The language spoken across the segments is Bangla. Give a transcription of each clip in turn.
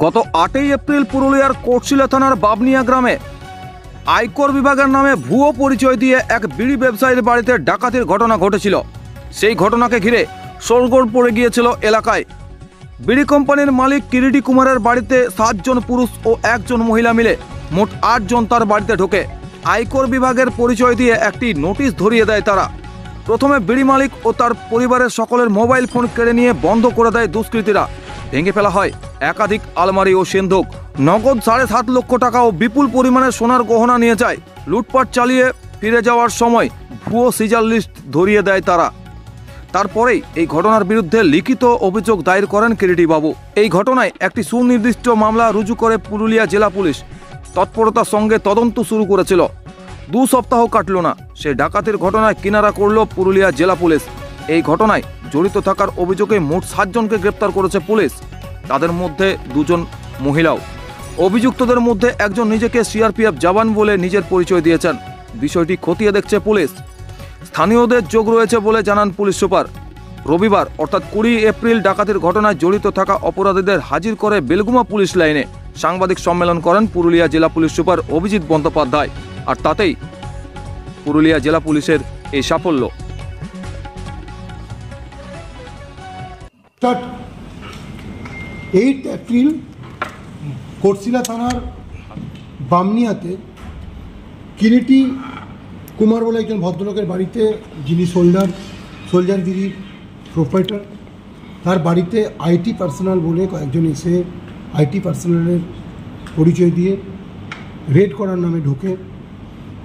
গত 8 এপ্রিল পুরুলিয়ার কোটশিলা থানার বাবনিয়া গ্রামে আয়কর বিভাগের নামে ভুয়ো পরিচয় দিয়ে এক বিড়ি ব্যবসায়ীর বাড়িতে ডাকাতির ঘটনা ঘটেছিল। সেই ঘটনাকে ঘিরে শোরগোল পড়ে গিয়েছিল এলাকায়। বিড়ি কোম্পানির মালিক কিরিটি কুমারের বাড়িতে 7 জন পুরুষ ও 1 জন মহিলা মিলে মোট 8 জন তার বাড়িতে ঢোকে। আয়কর বিভাগের পরিচয় দিয়ে একটি নোটিশ ধরিয়ে দেয় তারা। প্রথমে বিড়ি মালিক ও তার পরিবারের সকলের মোবাইল ফোন কেড়ে নিয়ে বন্ধ করে দেয় দুষ্কৃতীরা। ভেঙে ফেলা হয় একাধিক আলমারি ও সিন্ধুক। নগদ 7.5 লক্ষ টাকা ও বিপুল পরিমাণে সোনার গহনা নিয়ে যায়। লুটপাট চালিয়ে ফিরে যাওয়ার সময় ভুয়ো সিজার লিস্ট ধরিয়ে দেয় তারা। তারপরেই এই ঘটনার বিরুদ্ধে লিখিত অভিযোগ দায়ের করেন কিরিটি বাবু। এই ঘটনায় একটি সুনির্দিষ্ট মামলা রুজু করে পুরুলিয়া জেলা পুলিশ তৎপরতার সঙ্গে তদন্ত শুরু করেছিল। 2 সপ্তাহ কাটল না, সেই ডাকাতির ঘটনায় কিনারা করল পুরুলিয়া জেলা পুলিশ। এই ঘটনায় জড়িত থাকার অভিযোগে মোট 7 জনকে গ্রেপ্তার করেছে পুলিশ, তাদের মধ্যে 2 জন মহিলাও। অভিযুক্তদের মধ্যে একজন নিজেকে সিআরপিএফ জওয়ান বলে নিজের পরিচয় দিয়েছেন। বিষয়টি খতিয়ে দেখছে পুলিশ। স্থানীয়দের যোগ রয়েছে বলে জানান পুলিশ সুপার। রবিবার অর্থাৎ 20 এপ্রিল ডাকাতির ঘটনায় জড়িত থাকা অপরাধীদের হাজির করে বেলগুমা পুলিশ লাইনে সাংবাদিক সম্মেলন করেন পুরুলিয়া জেলা পুলিশ সুপার অভিজিৎ বন্দ্যোপাধ্যায়। আর তাতেই পুরুলিয়া জেলা পুলিশের এই সাফল্য। 8 এপ্রিল কোটশিলা থানার বামনিয়াতে কিরিটি কুমার বলে একজন ভদ্রলোকের বাড়িতে, যিনি সোলজারগিরির প্রোপাইটার, তার বাড়িতে আইটি পার্সোনাল বলে কয়েকজন এসে আইটি পার্সোনালের পরিচয় দিয়ে রেড করার নামে ঢোকে।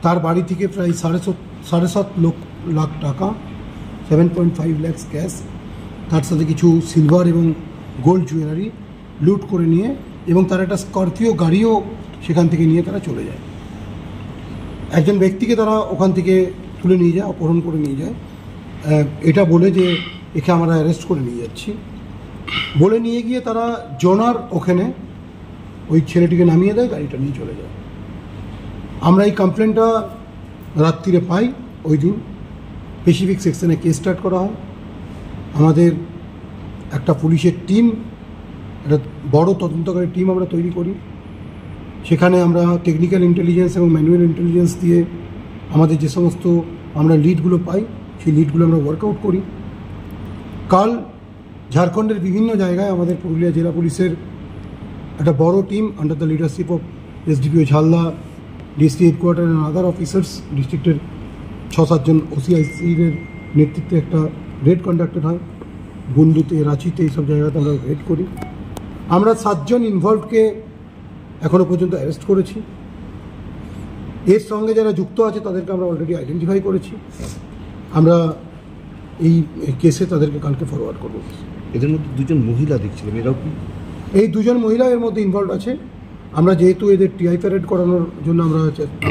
তার বাড়ি থেকে প্রায় 7.5 লাখ টাকা, 7.5 লাখ ক্যাশ, তার সাথে কিছু সিলভার এবং গোল্ড জুয়েলারি লুট করে নিয়ে, এবং তার একটা স্করপিও গাড়িও সেখান থেকে নিয়ে তারা চলে যায়। একজন ব্যক্তিকে তারা ওখান থেকে তুলে নিয়ে যায়, অপহরণ করে নিয়ে যায়, এটা বলে যে একে আমরা অ্যারেস্ট করে নিয়ে যাচ্ছি বলে নিয়ে গিয়ে তারা জোনার ওখানে ওই ছেলেটিকে নামিয়ে দেয়, গাড়িটা নিয়ে চলে যায়। আমরা এই কমপ্লেনটা রাত্রিরে পাই। ওই দিন স্পেসিফিক সেকশনে কেস স্টার্ট করা হয়। আমাদের একটা পুলিশের টিম, একটা বড় তদন্তকারী টিম আমরা তৈরি করি। সেখানে আমরা টেকনিক্যাল ইন্টেলিজেন্স এবং ম্যানুয়াল ইন্টেলিজেন্স দিয়ে আমাদের যে সমস্ত আমরা লিডগুলো পাই, সেই লিডগুলো আমরা ওয়ার্কআউট করি। কাল ঝাড়খণ্ডের বিভিন্ন জায়গায় আমাদের পুরুলিয়া জেলা পুলিশের একটা বড় team under the leadership of SDPO Jhalda, DSP headquarter and other officers, ডিস্ট্রিক্টের 6-7 জন ওসিআইসির নেতৃত্বে একটা রেড কন্ডাক্টেড হয়। বন্ধুতে, রাঁচিতে, এইসব জায়গাতে আমরা রেড করি। আমরা 7 জন ইনভলভকে এখনও পর্যন্ত অ্যারেস্ট করেছি। এর সঙ্গে যারা যুক্ত আছে তাদেরকে আমরা অলরেডি আইডেন্টিফাই করেছি। আমরা এই কেসে তাদেরকে কালকে ফরওয়ার্ড করব। এদের মধ্যে 2 জন মহিলা দেখছিলাম, এরাও কি? এই 2 জন মহিলা এর মধ্যে ইনভলভ আছে। আমরা যেহেতু এদের টিআই প্যারেড করানোর জন্য আমরা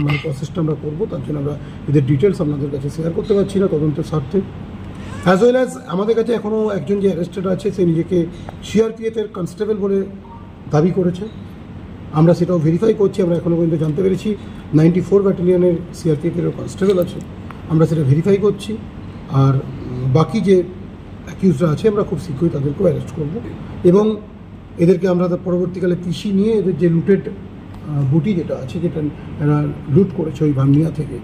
মানে প্রসেসটা আমরা করবো, তার জন্য আমরা এদের ডিটেলস আপনাদের কাছে শেয়ার করতে পারছি না তদন্তের স্বার্থে। অ্যাজ ওয়েল অ্যাজ আমাদের কাছে এখনও একজন যে অ্যারেস্টেড আছে, সে নিজেকে সিআরপিএফের কনস্টেবল বলে দাবি করেছে। আমরা সেটাও ভেরিফাই করছি। আমরা এখনও পর্যন্ত জানতে পেরেছি 94 ব্যাটালিয়নের সিআরপিএফের কনস্টেবল আছে। আমরা সেটা ভেরিফাই করছি। আর বাকি যে অ্যাকিউজরা আছে আমরা খুব শীঘ্রই তাদেরকেও অ্যারেস্ট করব, এবং এদেরকে আমরা পরবর্তীকালে পিসি নিয়ে এদের যে লুটেড বুটি যেটা আছে, যেটা এরা লুট করেছে ওই বামনিয়া থেকে,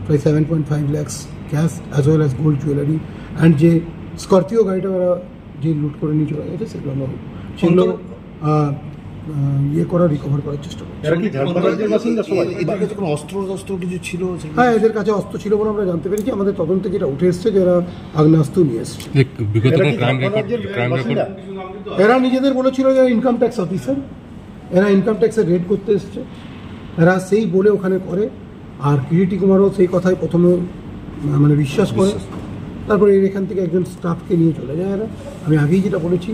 প্রায় 7.5 lakh cash as well as gold jewellery and যে স্করপিও গাড়িটা ওরা যে লুট করে নিয়ে চলে গেছে, সেগুলো আমরা রিকভার করার চেষ্টা করছি। অস্ত্র কিছু ছিল? হ্যাঁ, এদের কাছে অস্ত্র ছিল বলে আমরা জানতে পেরেছি। আমাদের তদন্তে যেটা উঠে এসছে যে এরা আগ্নেয়াস্ত্র নিয়ে এসছে। এরা নিজেদের বলেছিল যে ইনকাম ট্যাক্স অফিসার, এরা ইনকাম ট্যাক্সের রেড করতে এসছে, এরা সেই বলে ওখানে করে। আর কিরিটি কুমারও সেই কথায় প্রথমে মানে বিশ্বাস করে, তারপরে এখান থেকে একজন স্টাফকে নিয়ে চলে যায় এরা। আমি আগেই যেটা বলেছি,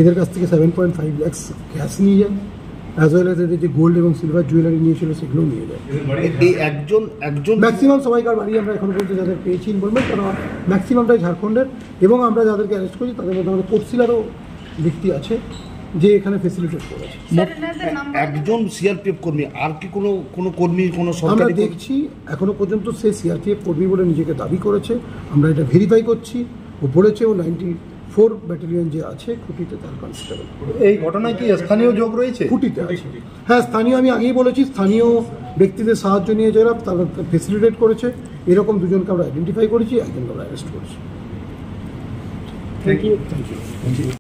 এদের কাছ থেকে 7.5 লাখ ক্যাশ নিয়ে যায়, অ্যাজ ওয়েল অ্যাজ এদের যে গোল্ড এবং সিলভার জুয়েলারি নিয়েছিল সেগুলোও নিয়ে যায়। এই একজন ম্যাক্সিমাম সবাইকার বাড়ি আমরা এখনো পর্যন্ত যাদের পেয়েছি ইনভলভমেন্ট, তারা ম্যাক্সিমামটাই ঝাড়খণ্ডের, এবং আমরা যাদেরকে অ্যারেস্ট করি তাদের মধ্যে আমাদের কোটশিলারও ব্যক্তি আছে যে এখানে ফেসিলিটেট করেছে। একজন সিআরপিএফ কর্মী, আর কি কোনো কর্মী কোনো আমরা দেখছি এখনো পর্যন্ত সে সিআরপিএফ কর্মী বলে নিজেকে দাবি করেছে। আমরা এটা ভেরিফাই করছি। ও বলেছে ও 94 4 ব্যাটালিয়ন যে আছে খুঁটিতে তার কনস্টেবল। এই ঘটনায় কি স্থানীয় যোগ রয়েছে? খুঁটিতে আছে, হ্যাঁ স্থানীয়, আমি আগেই বলেছি স্থানীয় ব্যক্তিদের সাহায্য নিয়ে যারা তারা ফেসিলিটেট করেছে, এরকম দুজনকে আমরা আইডেন্টিফাই করেছি, একজনকে আমরা অ্যারেস্ট করেছি। Thank you.